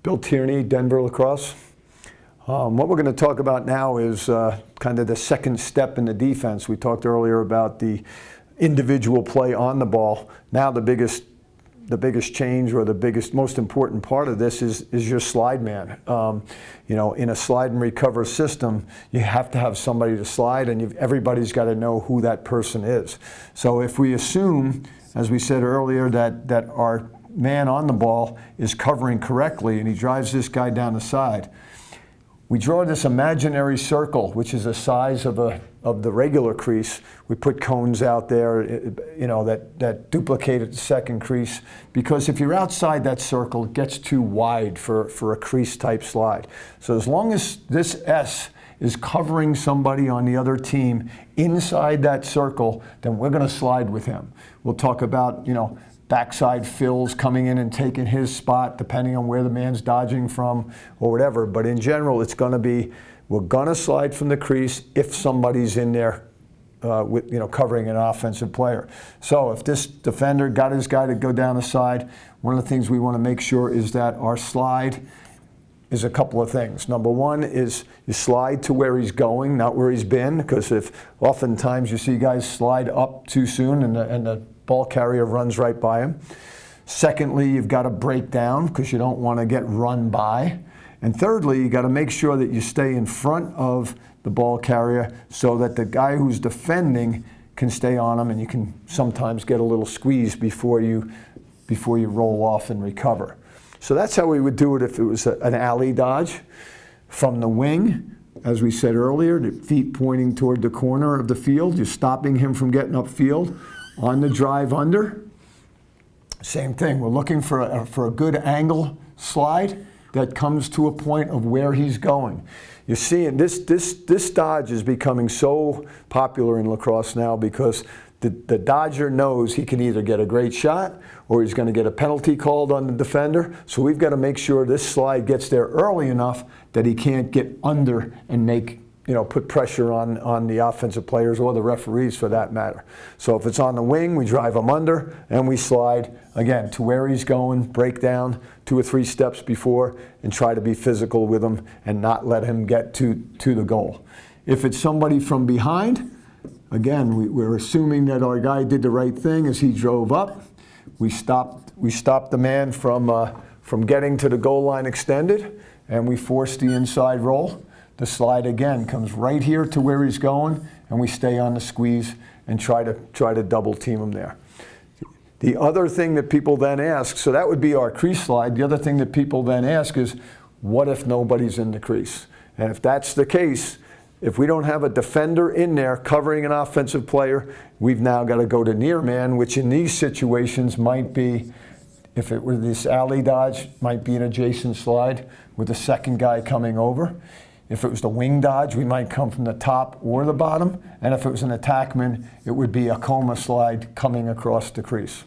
Bill Tierney, Denver Lacrosse. What we're going to talk about now is kind of the second step in the defense. We talked earlier about the individual play on the ball. Now the biggest change, or the most important part of this is your slide man. You know, in a slide and recover system, you have to have somebody to slide, and everybody's got to know who that person is. So if we assume, as we said earlier, that our man on the ball is covering correctly and he drives this guy down the side, we draw this imaginary circle, which is the size of the regular crease. We put cones out there, you know, that duplicate the second crease, because if you're outside that circle, it gets too wide for a crease type slide. So as long as this S is covering somebody on the other team inside that circle, then we're going to slide with him. We'll talk about, you know, backside fills coming in and taking his spot, depending on where the man's dodging from or whatever. But in general, it's going to be, we're going to slide from the crease if somebody's in there with, you know, covering an offensive player. So if this defender got his guy to go down the side, one of the things we want to make sure is that our slide is a couple of things. Number one is you slide to where he's going, not where he's been, because if oftentimes you see guys slide up too soon and the ball carrier runs right by him. Secondly, you've got to break down because you don't want to get run by. And thirdly, you got to make sure that you stay in front of the ball carrier so that the guy who's defending can stay on him, and you can sometimes get a little squeeze before you roll off and recover. So that's how we would do it if it was an alley dodge. From the wing, as we said earlier, the feet pointing toward the corner of the field, you're stopping him from getting upfield. On the drive under, same thing. We're looking for a good angle slide that comes to a point of where he's going. You're seeing this dodge is becoming so popular in lacrosse now because the dodger knows he can either get a great shot or he's going to get a penalty called on the defender. So we've got to make sure this slide gets there early enough that he can't get under and make, you know, put pressure on the offensive players or the referees for that matter. So if it's on the wing, we drive him under and we slide, again, to where he's going, break down 2 or 3 steps before, and try to be physical with him and not let him get to the goal. If it's somebody from behind, again, we're assuming that our guy did the right thing as he drove up. We stopped the man from getting to the goal line extended, and we forced the inside roll. The slide again comes right here to where he's going, and we stay on the squeeze and try to double team him there. The other thing that people then ask, so that would be our crease slide. The other thing that people then ask is, what if nobody's in the crease? And if that's the case, if we don't have a defender in there covering an offensive player, we've now got to go to near man, which in these situations might be, if it were this alley dodge, might be an adjacent slide with the second guy coming over. If it was the wing dodge, we might come from the top or the bottom. And if it was an attackman, it would be a coma slide coming across the crease.